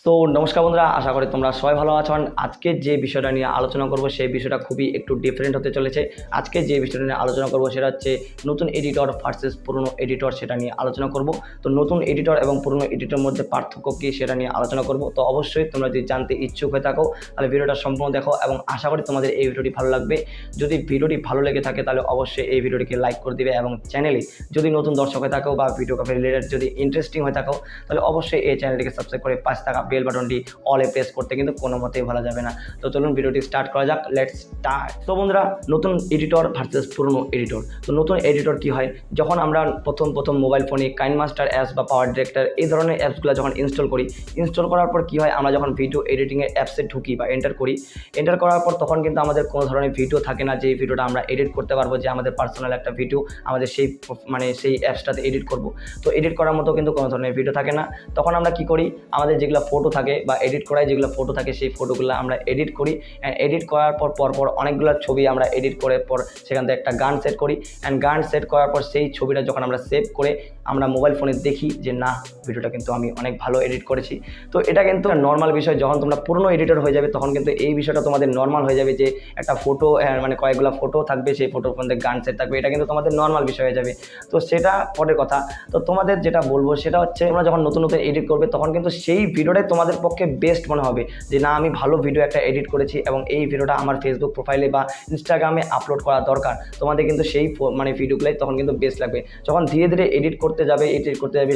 তো নমস্কার বন্ধুরা, আশা করি তোমরা সবাই ভালো আছো। আজকে যে বিষয়টা নিয়ে আলোচনা করব সেই বিষয়টা খুবই একটু ডিফারেন্ট হতে চলেছে। আজকে যে বিষয়টা নিয়ে আলোচনা করব সেটা হচ্ছে নতুন এডিটর ভার্সেস পুরনো এডিটর, সেটা নিয়ে আলোচনা করব। তো নতুন এডিটর এবং পুরনো এডিটর মধ্যে পার্থক্য কী সেটা নিয়ে আলোচনা করব। তো অবশ্যই তোমরা যদি জানতে ইচ্ছুক হয়ে থাকো তাহলে ভিডিওটা সম্পূর্ণ দেখো এবং আশা করি তোমাদের এই ভিডিওটি ভালো লাগবে। যদি ভিডিওটি ভালো লেগে থাকে তাহলে অবশ্যই এই ভিডিওটিকে লাইক করে দিবে এবং চ্যানেলে যদি নতুন দর্শক হয়ে থাকো বা ভিডিও কপি রিলেটেড যদি ইন্টারেস্টিং হয়ে থাকো তাহলে অবশ্যই এই চ্যানেলটিকে সাবস্ক্রাইব করে পাশে থাকা বেল বাটনটি অলে প্রেস করতে কিন্তু কোনো মতেই ভালো যাবে না। তো চলুন ভিডিওটি স্টার্ট করা যাক, লেটস স্টার্ট। তো বন্ধুরা, নতুন এডিটর ভার্সেস পুরনো এডিটর। তো নতুন এডিটর কি হয়, যখন আমরা প্রথম মোবাইল ফোনে কাইনমাস্টার অ্যাপস বা পাওয়ার ডিরেক্টর এই ধরনের অ্যাপসগুলো যখন ইনস্টল করার পর কি হয়, আমরা যখন ভিডিও এডিটিংয়ের অ্যাপসে ঢুকি বা এন্টার করার পর তখন কিন্তু আমাদের কোনো ধরনের ভিডিও থাকে না যে ভিডিওটা আমরা এডিট করতে পারবো, যে আমাদের পার্সোনাল একটা ভিডিও আমাদের সেই অ্যাপসটাতে এডিট করব। তো এডিট করার মতো কিন্তু কোনো ধরনের ভিডিও থাকে না। তখন আমরা কি করি, আমাদের যেগুলো ফটো থাকে বা এডিট করায় যেগুলো ফটো থাকে সেই ফটোগুলো আমরা এডিট করি। অ্যান্ড এডিট করার পর অনেকগুলো ছবি আমরা এডিট করে পর সেখান থেকে একটা গান সেট করি। অ্যান্ড গান সেট করার পর সেই ছবিটা যখন আমরা সেভ করে আমরা মোবাইল ফোনে দেখি যে না, ভিডিওটা কিন্তু আমি অনেক ভালো এডিট করেছি। তো এটা কিন্তু নর্মাল বিষয়। যখন তোমরা পুরনো এডিটর হয়ে যাবে তখন কিন্তু এই বিষয়টা তোমাদের নর্মাল হয়ে যাবে, যে একটা ফটো মানে কয়েকগুলো ফটো থাকবে, সেই ফটোর মধ্যে গান সেট থাকবে, এটা কিন্তু তোমাদের নর্মাল বিষয় হয়ে যাবে। তো সেটা পরের কথা। তো তোমাদের যেটা বলবো সেটা হচ্ছে, তোমরা যখন নতুন এডিট করবে তখন কিন্তু সেই ভিডিওটাই তোমাদের পক্ষে বেস্ট মনে হবে, যে না আমি ভালো ভিডিও একটা এডিট করেছি এবং এই ভিডিওটা আমার ফেসবুক প্রোফাইলে বা ইনস্টাগ্রামে আপলোড করা দরকার। তোমাদের কিন্তু সেই ভিডিওগুলোই তখন কিন্তু বেস্ট লাগবে। যখন ধীরে ধীরে এডিট করতে যাবে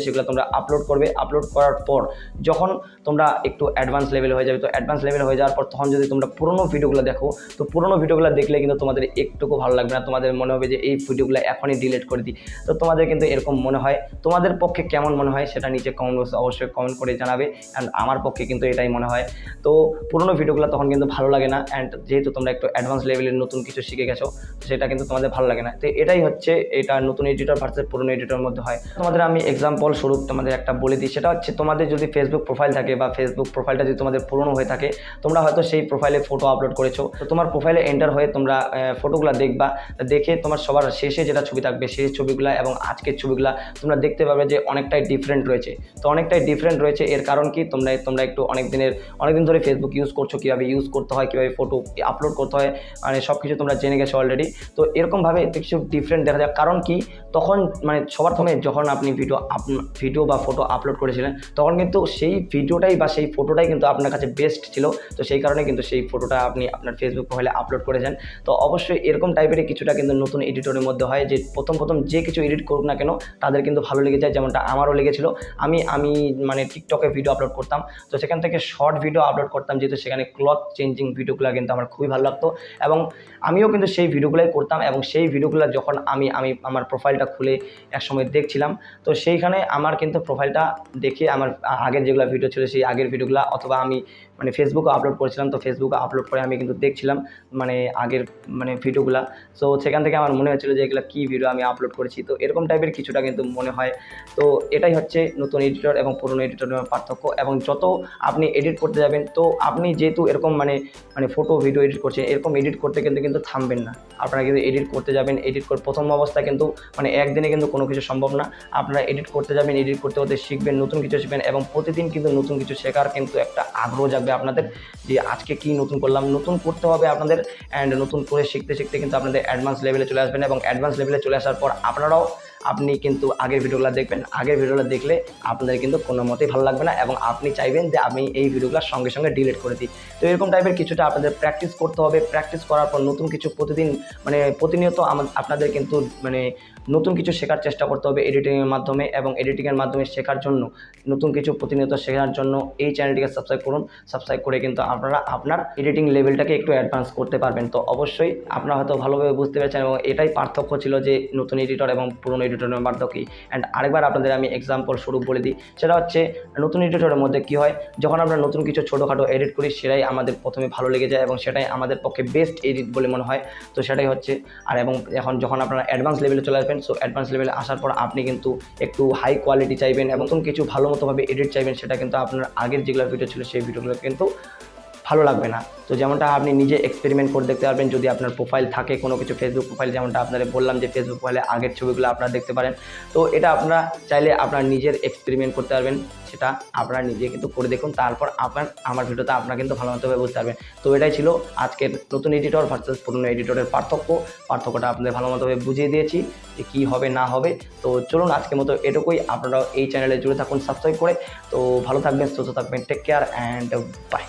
সেগুলো তোমরা আপলোড করবে। আপলোড করার পর যখন তোমরা একটু অ্যাডভান্স লেভেল হয়ে যাবে, তো অ্যাডভান্স লেভেল হয়ে যাওয়ার পর তখন যদি তোমরা পুরোনো ভিডিওগুলো দেখো, তো পুরোনো ভিডিওগুলো দেখলে কিন্তু তোমাদের একটুকু ভালো লাগবে না। তোমাদের মনে হবে যে এই ভিডিওগুলো এখনই ডিলিট করে দিই। তো তোমাদের কিন্তু এরকম মনে হয়। তোমাদের পক্ষে কেমন মনে হয় সেটা নিচে কমেন্ট বক্সে অবশ্যই কমেন্ট করে জানাবে। অ্যান্ড আমার পক্ষে কিন্তু এটাই মনে হয়। তো পুরোনো ভিডিওগুলো তখন কিন্তু ভালো লাগে না। অ্যান্ড যেহেতু তোমরা একটু অ্যাডভান্স লেভেলের নতুন কিছু শিখে গেছো, সেটা কিন্তু তোমাদের ভালো লাগে না। তো এটাই হচ্ছে এটা নতুন এডিটর ভার্সেস পুরোনো এডিটরের মধ্যে হয়। তোমাদের আমি এক্সাম্পল স্বরূপ তোমাদের একটা বলে দিই, সেটা হচ্ছে তোমাদের যদি ফেসবুক প্রোফাইল থাকে বা ফেসবুক প্রোফাইলটা যদি তোমাদের পুরোনো হয়ে থাকে, তোমরা হয়তো সেই প্রোফাইলে ফটো আপলোড করেছো। তো তোমার প্রোফাইলে এন্টার হয়ে তোমরা ফটোগুলো দেখবা, দেখে তোমার সবার শেষে যেটা ছবি থাকবে সেই ছবিগুলো এবং আজকের ছবিগুলো তোমরা দেখতে পাবে যে অনেকটাই ডিফারেন্ট রয়েছে। তো অনেকটাই ডিফারেন্ট রয়েছে, এর কারণ কি, তোমরা একটু অনেকদিন ধরে ফেসবুক ইউজ করছো, কীভাবে ইউজ করতে হয়, কীভাবে ফটো আপলোড করতে হয়, মানে সব কিছু তোমরা জেনে গেছো অলরেডি। তো এরকমভাবে কিছু ডিফারেন্ট দেখা যায়। কারণ কি, তখন মানে সবার প্রথমে যখন আপনি ভিডিও বা ফটো আপলোড করেছিলেন তখন কিন্তু সেই ভিডিওটাই বা সেই ফটোটাই কিন্তু আপনার কাছে বেস্ট ছিল। তো সেই কারণে কিন্তু সেই ফটোটা আপনি আপনার ফেসবুক প্রোফাইলে আপলোড করেছেন। তো অবশ্যই এরকম টাইপের কিছুটা কিন্তু নতুন এডিটরের মধ্যে হয়, যে প্রথম যে কিছু এডিট করুক না কেন তাদের কিন্তু ভালো লেগে যায়, যেমনটা আমারও লেগেছিল। আমি মানে টিকটকে ভিডিও আপলোড করতাম, তো সেখান থেকে শর্ট ভিডিও আপলোড করতাম, যেহেতু সেখানে ক্লথ চেঞ্জিং ভিডিওগুলো কিন্তু আমার খুবই ভালো লাগতো এবং আমিও কিন্তু সেই ভিডিওগুলোই করতাম। এবং সেই ভিডিওগুলো যখন আমি আমার প্রোফাইলটা খুলে একসময় দেখছিলাম, তো সেইখানে আমার কিন্তু প্রোফাইলটা দেখে আমার আগের যেগুলো ভিডিও ছিল সেই আগের ভিডিওগুলো, অথবা আমি মানে ফেসবুকে আপলোড করেছিলাম, তো ফেসবুকে আপলোড করে আমি কিন্তু দেখছিলাম মানে আগের ভিডিওগুলো। তো সেখান থেকে আমার মনে হচ্ছিলো যে এগুলো কী ভিডিও আমি আপলোড করেছি। তো এরকম টাইপের কিছুটা কিন্তু মনে হয়। তো এটাই হচ্ছে নতুন এডিটর এবং পুরনো এডিটরের পার্থক্য। এবং যত আপনি এডিট করতে যাবেন, তো আপনি যেহেতু এরকম মানে ফটো ভিডিও এডিট করছেন, এরকম এডিট করতে কিন্তু থামবেন না। আপনারা কিন্তু এডিট করতে যাবেন, প্রথম অবস্থায় কিন্তু মানে একদিনে কিন্তু কোনো কিছু সম্ভব না। আপনারা এডিট করতে যাবেন, এডিট করতে শিখবেন, নতুন কিছু শিখবেন এবং প্রতিদিন কিন্তু নতুন কিছু শেখার কিন্তু একটা আগ্রহ জাগবে আপনাদের, যে আজকে কি নতুন করলাম, নতুন করতে হবে আপনাদের। অ্যান্ড নতুন করে শিখতে কিন্তু আপনাদের অ্যাডভান্স লেভেলে চলে আসবেন এবং অ্যাডভান্স লেভেলে চলে আসার পর আপনি কিন্তু আগের ভিডিওগুলো দেখবেন। আগের ভিডিওগুলো দেখলে আপনাদের কিন্তু কোনো মতেই ভালো লাগবে না এবং আপনি চাইবেন যে আমি এই ভিডিওগুলো সঙ্গে সঙ্গে ডিলিট করে দিই। তো এরকম টাইপের কিছুটা আপনাদের প্র্যাকটিস করতে হবে। প্র্যাকটিস করার পর নতুন কিছু প্রতিনিয়ত আপনাদের কিন্তু নতুন কিছু শেখার চেষ্টা করতে হবে এডিটিংয়ের মাধ্যমে। এবং এডিটিংয়ের মাধ্যমে শেখার জন্য, নতুন কিছু প্রতিনিয়ত শেখার জন্য এই চ্যানেলটিকে সাবস্ক্রাইব করুন। সাবস্ক্রাইব করে কিন্তু আপনারা আপনার এডিটিং লেভেলটাকে একটু অ্যাডভান্স করতে পারবেন। তো অবশ্যই আপনারা হয়তো ভালোভাবে বুঝতে পেরেছেন এবং এটাই পার্থক্য ছিল যে নতুন এডিটর এবং পুরনো এডিটরের পার্থক্য। অ্যান্ড আরেকবার আপনাদের আমি এক্সাম্পল স্বরূপ বলে দিই, সেটা হচ্ছে নতুন এডিটরের মধ্যে কী হয়, যখন আমরা নতুন কিছু ছোটোখাটো এডিট করি সেটাই আমাদের প্রথমে ভালো লেগে যায় এবং সেটাই আমাদের পক্ষে বেস্ট এডিট বলে মনে হয়। তো সেটাই হচ্ছে। আর এবং যখন আপনারা অ্যাডভান্স লেভেলে চলে আসবেন, সো অ্যাডভান্স লেভেলে আসার পর আপনি কিন্তু একটু হাই কোয়ালিটি চাইবেন এবং নতুন কিছু ভালো মতোভাবে এডিট চাইবেন, সেটা কিন্তু আপনার আগের যেগুলো ভিডিও ছিল সেই ভিডিওগুলো কিন্তু ভালো লাগবে না। তো যেমনটা আপনি নিজে এক্সপেরিমেন্ট করে দেখতে পারবেন, যদি আপনার প্রোফাইল থাকে কোনো কিছু, ফেসবুক প্রোফাইল, যেমনটা আপনাদের বললাম যে ফেসবুক প্রোফাইলে আগের ছবিগুলো আপনারা দেখতে পারেন। তো এটা আপনারা চাইলে আপনার নিজের এক্সপেরিমেন্ট করতে পারবেন, সেটা আপনারা নিজে কিন্তু করে দেখুন, তারপর আমার ভিডিওতে আপনারা কিন্তু ভালো মতোভাবে বুঝতে পারবেন। তো এটাই ছিল আজকের নতুন এডিটর ভার্সেস পুরনো এডিটরের পার্থক্যটা আপনাদের ভালো মতোভাবে বুঝিয়ে দিয়েছি যে কী হবে না হবে। তো চলুন আজকের মতো এটুকুই, আপনারাও এই চ্যানেলে জুড়ে থাকুন সাবস্ক্রাইব করে। তো ভালো থাকবেন, সুস্থ থাকবেন, টেক কেয়ার অ্যান্ড বাই।